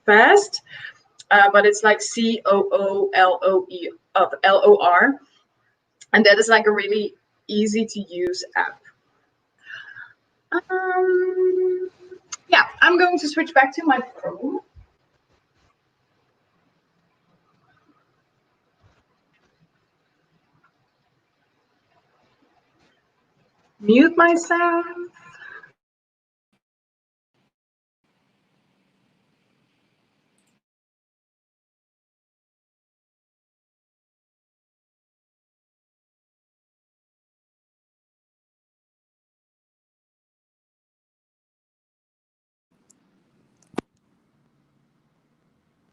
fast. But it's like COOLOE and that is like a really easy to use app. yeah, I'm going to switch back to my phone. Mute myself.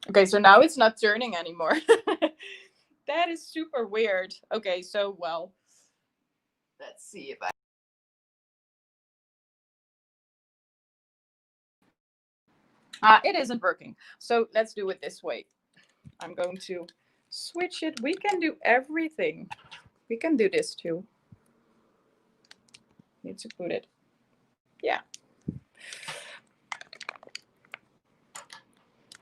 Okay, so now it's not turning anymore. That is super weird. Okay, so well, let's see if I. It isn't working. So let's do it this way. I'm going to switch it. We can do everything. We can do this too. Need to put it. Yeah.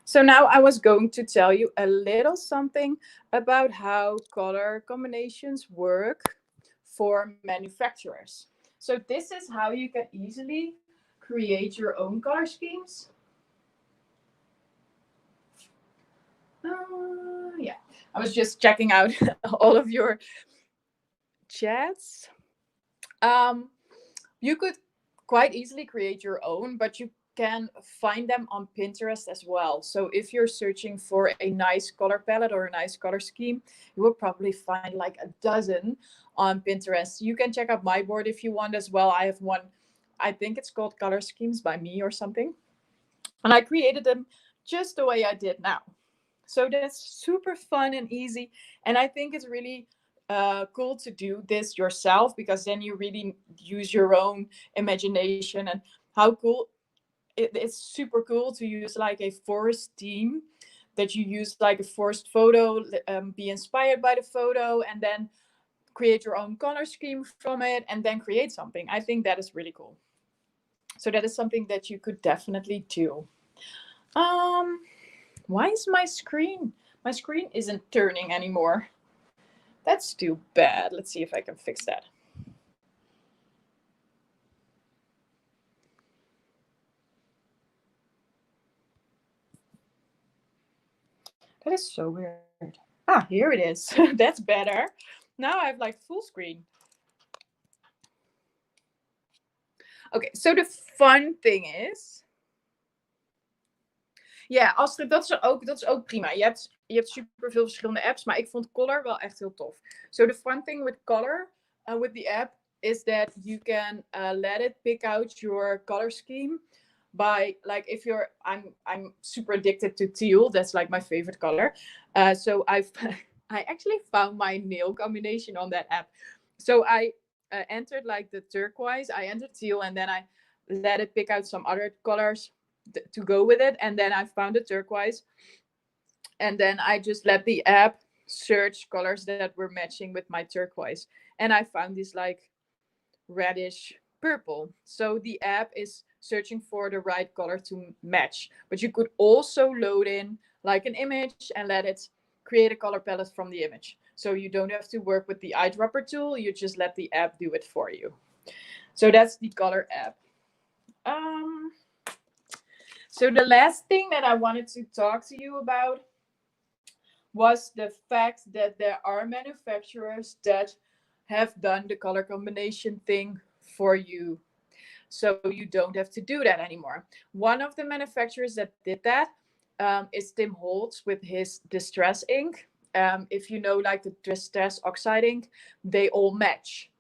So now I was going to tell you a little something about how color combinations work for manufacturers. So this is how you can easily create your own color schemes. Yeah, I was just checking out all of your chats. You could quite easily create your own, but you can find them on Pinterest as well. So if you're searching for a nice color palette or a nice color scheme, you will probably find like a dozen on Pinterest. You can check out my board if you want as well. I have one, I think it's called Color Schemes by Me or something. And I created them just the way I did now. So that's super fun and easy. And I think it's really cool to do this yourself, because then you really use your own imagination. And how cool it's super cool to use like a forest theme, that you use like a forest photo, be inspired by the photo, and then create your own color scheme from it, and then create something. I think that is really cool. So that is something that you could definitely do. Why is my screen? My screen isn't turning anymore. That's too bad. Let's see if I can fix that. That is so weird. Ah, here it is. That's better. Now I have like full screen. Okay, so the fun thing is. Ja, Astrid, dat is ook prima. Je hebt super veel verschillende apps, maar ik vond Color wel echt heel tof. So the fun thing with Color, with the app, is that you can let it pick out your color scheme by, like, if you're, I'm super addicted to teal. That's like my favorite color. So I actually found my nail combination on that app. So I entered like the turquoise, I entered teal, and then I let it pick out some other colors to go with it, and then I found the turquoise, and then I just let the app search colors that were matching with my turquoise, and I found this like reddish purple. So the app is searching for the right color to match, but you could also load in like an image and let it create a color palette from the image, so you don't have to work with the eyedropper tool. You just let the app do it for you. So that's the color app. So the last thing that I wanted to talk to you about was the fact that there are manufacturers that have done the color combination thing for you. So you don't have to do that anymore. One of the manufacturers that did that is Tim Holtz with his Distress ink. If you know, like the Distress Oxide ink, they all match.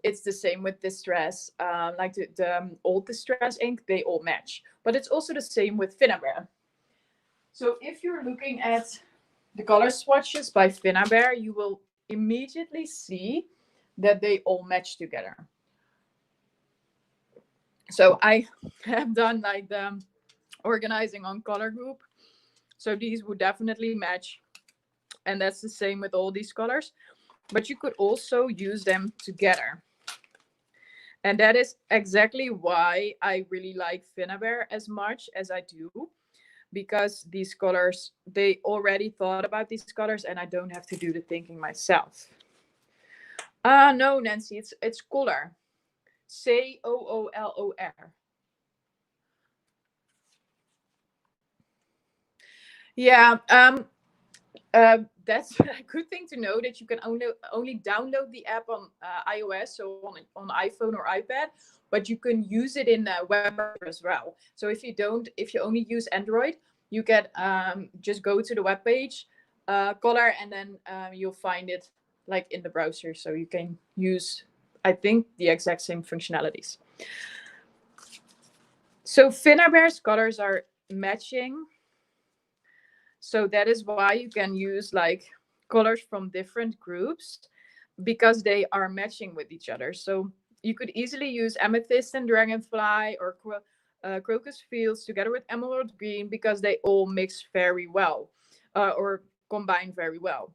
It's the same with Distress, like the old Distress ink, they all match. But it's also the same with Finnabair. So if you're looking at the color swatches by Finnabair, you will immediately see that they all match together. So I have done like the organizing on color group. So these would definitely match. And that's the same with all these colors. But you could also use them together. And that is exactly why I really like Finnabair as much as I do. Because these colors, they already thought about these colors and I don't have to do the thinking myself. No, Nancy, it's color. Coolor. Yeah, that's a good thing to know that you can only download the app on iOS, so on iPhone or iPad, but you can use it in a web browser as well. So if you only use Android, you can just go to the web page, color, and then you'll find it like in the browser. So you can use, I think, the exact same functionalities. So Finnabare's colors are matching, so that is why you can use like colors from different groups because they are matching with each other. So you could easily use amethyst and dragonfly or crocus fields together with emerald green because they all mix very well or combine very well.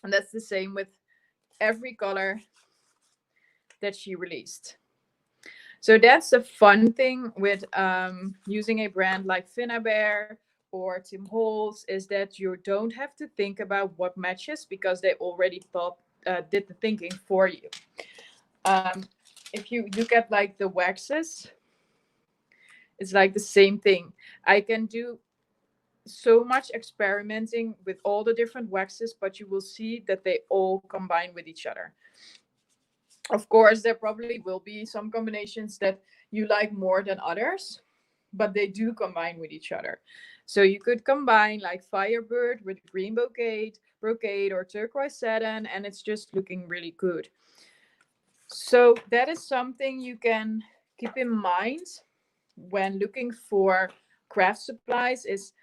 And that's the same with every color that she released. So that's the fun thing with using a brand like Finnabare or Tim Holtz is that you don't have to think about what matches because they already did the thinking for you. If you look at like the waxes, it's like the same thing. I can do so much experimenting with all the different waxes, but you will see that they all combine with each other. Of course, there probably will be some combinations that you like more than others, but they do combine with each other. So you could combine like Firebird with green brocade or turquoise satin, and it's just looking really good. So that is something you can keep in mind when looking for craft supplies is,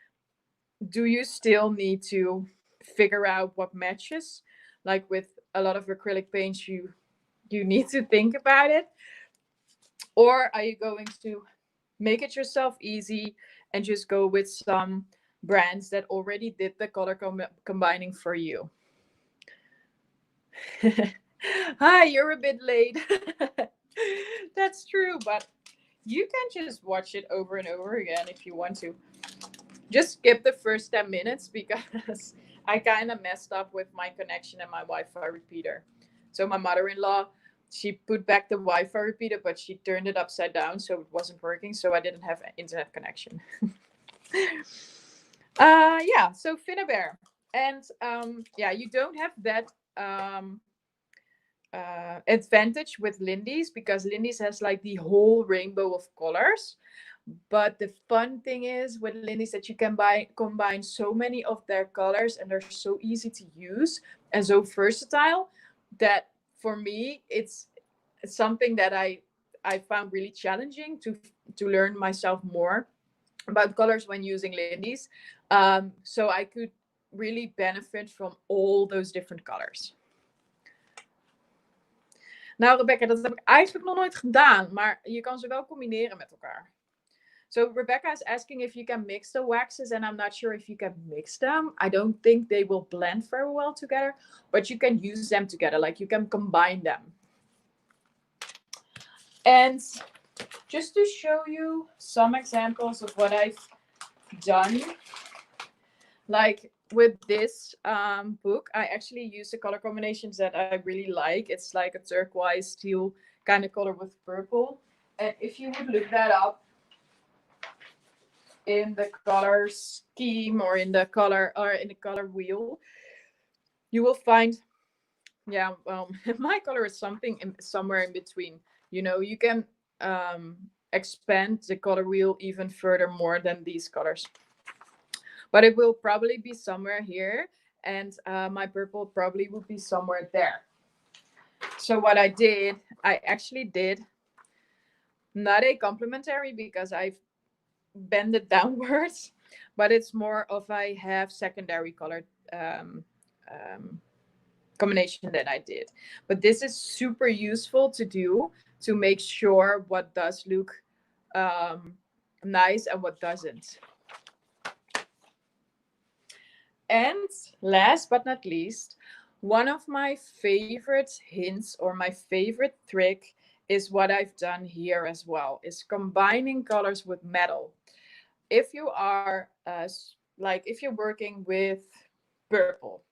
do you still need to figure out what matches? Like with a lot of acrylic paints, you need to think about it, or are you going to make it yourself easy and just go with some brands that already did the color combining for you? Hi, you're a bit late. That's true, but you can just watch it over and over again if you want to. Just skip the first 10 minutes because I kind of messed up with my connection and my Wi-Fi repeater. So my mother-in-law, she put back the Wi-Fi repeater, but she turned it upside down, so it wasn't working. So I didn't have an internet connection. Yeah, so Finnabare. And yeah, you don't have that advantage with Lindy's because Lindy's has like the whole rainbow of colors. But the fun thing is with Lindy's that you can combine so many of their colors and they're so easy to use and so versatile that for me it's something that I found really challenging to learn myself more about colors when using Lindy's. So I could really benefit from all those different colors. Nou, Rebecca, dat heb ik eigenlijk nog nooit gedaan, maar je kan ze wel combineren met elkaar. So Rebecca is asking if you can mix the waxes, and I'm not sure if you can mix them. I don't think they will blend very well together, but you can use them together, like you can combine them. And just to show you some examples of what I've done, like with this book, I actually use the color combinations that I really like. It's like a turquoise teal kind of color with purple. And if you would look that up in the color scheme or in the color wheel, you will find, yeah, my color is somewhere in between. You know, you can expand the color wheel even further more than these colors, but it will probably be somewhere here, and my purple probably would be somewhere there. So what I actually did not a complementary because I've bend it downwards, but it's more of I have secondary color combination that I did. But this is super useful to do to make sure what does look nice and what doesn't. And last but not least, one of my favorite hints or my favorite trick is what I've done here as well, is combining colors with metal. If you are if you're working with purple,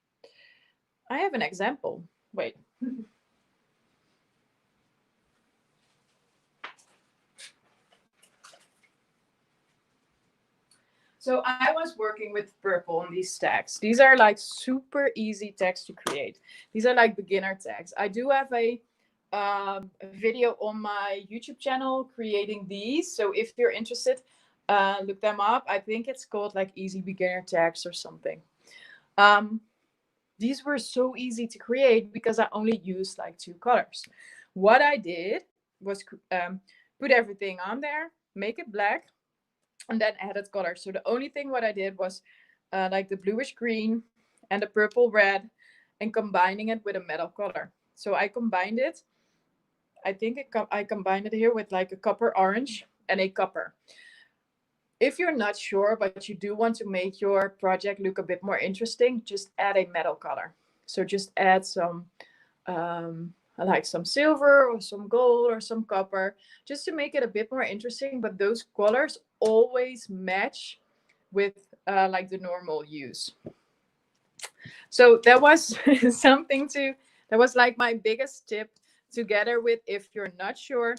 I have an example. Wait. So I was working with purple on these tags. These are like super easy tags to create. These are like beginner tags. I do have a video on my YouTube channel creating these. So if you're interested, look them up. I think it's called like easy beginner tags or something. These were so easy to create because I only used like 2 colors. What I did was put everything on there, make it black, and then added colors. So the only thing what I did was like the bluish green and the purple red and combining it with a metal color. So I combined it. I think I combined it here with like a copper orange and a copper. If you're not sure, but you do want to make your project look a bit more interesting, just add a metal color. So just add some like some silver or some gold or some copper, just to make it a bit more interesting. But those colors always match with like the normal use. So that was that was like my biggest tip, together with, if you're not sure,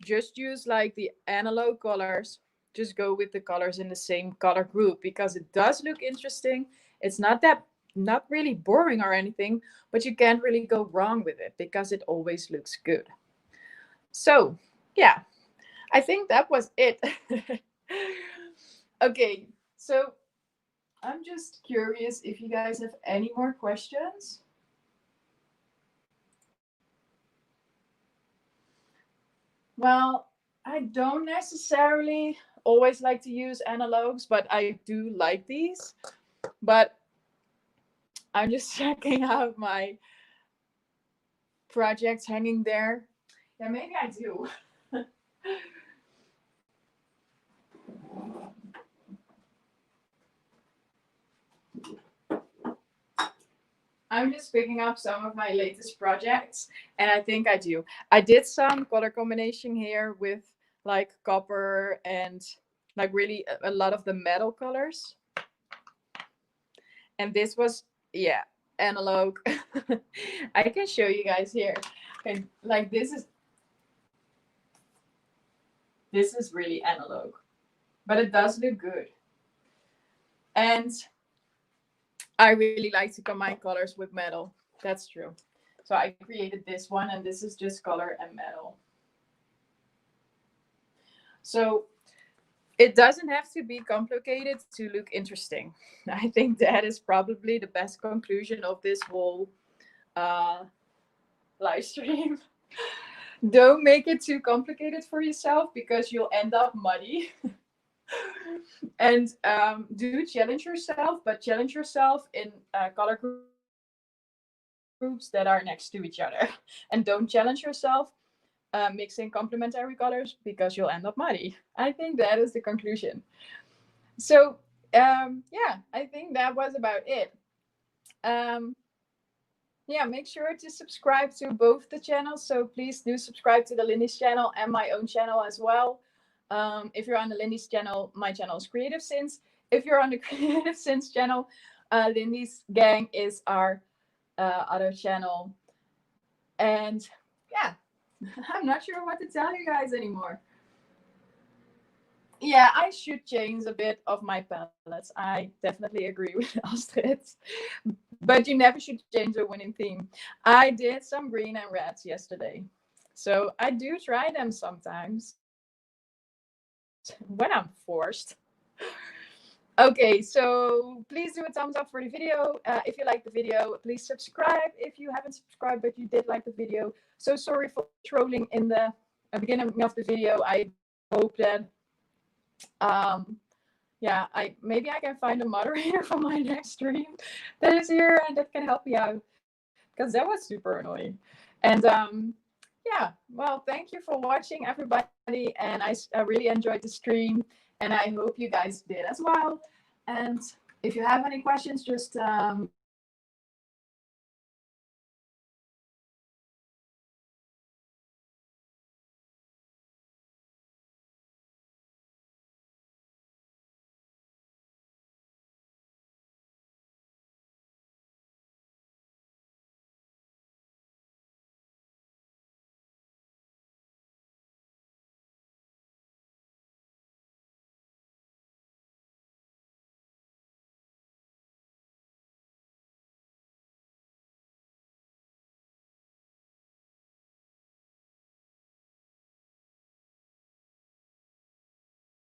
just use like the analog colors. Just go with the colors in the same color group, because it does look interesting. It's not really boring or anything, but you can't really go wrong with it because it always looks good. So yeah, I think that was it. Okay, so I'm just curious if you guys have any more questions. Well, I don't necessarily always like to use analogs, but I do like these. But I'm just checking out my projects hanging there. Yeah, maybe I do. I'm just picking up some of my latest projects, and I think I do. I did some color combination here with like copper and like really a lot of the metal colors. And this was, yeah, analog. I can show you guys here. And like this is really analog, but it does look good. And I really like to combine colors with metal. That's true. So I created this one, and this is just color and metal. So it doesn't have to be complicated to look interesting. I think that is probably the best conclusion of this whole live stream. Don't make it too complicated for yourself, because you'll end up muddy. And do challenge yourself, but challenge yourself in color groups that are next to each other. And don't challenge yourself mixing complementary colors, because you'll end up muddy. I think that is the conclusion. So yeah, I think that was about it. Yeah, make sure to subscribe to both the channels. So please do subscribe to the Lindy's channel and my own channel as well. If you're on the Lindy's channel, my channel is Creative Sins. If you're on the Creative Sins channel, Lindy's Gang is our other channel. And yeah, I'm not sure what to tell you guys anymore. Yeah, I should change a bit of my palettes. I definitely agree with Astrid. But you never should change a winning theme. I did some green and reds yesterday. So I do try them sometimes when I'm forced. Okay, so please do a thumbs up for the video. If you like the video, please subscribe if you haven't subscribed but you did like the video. So sorry for trolling in the beginning of the video. I hope that yeah, maybe I can find a moderator for my next stream that is here and that can help me out, because that was super annoying. And yeah, well, thank you for watching, everybody, and I really enjoyed the stream, and I hope you guys did as well. And if you have any questions, just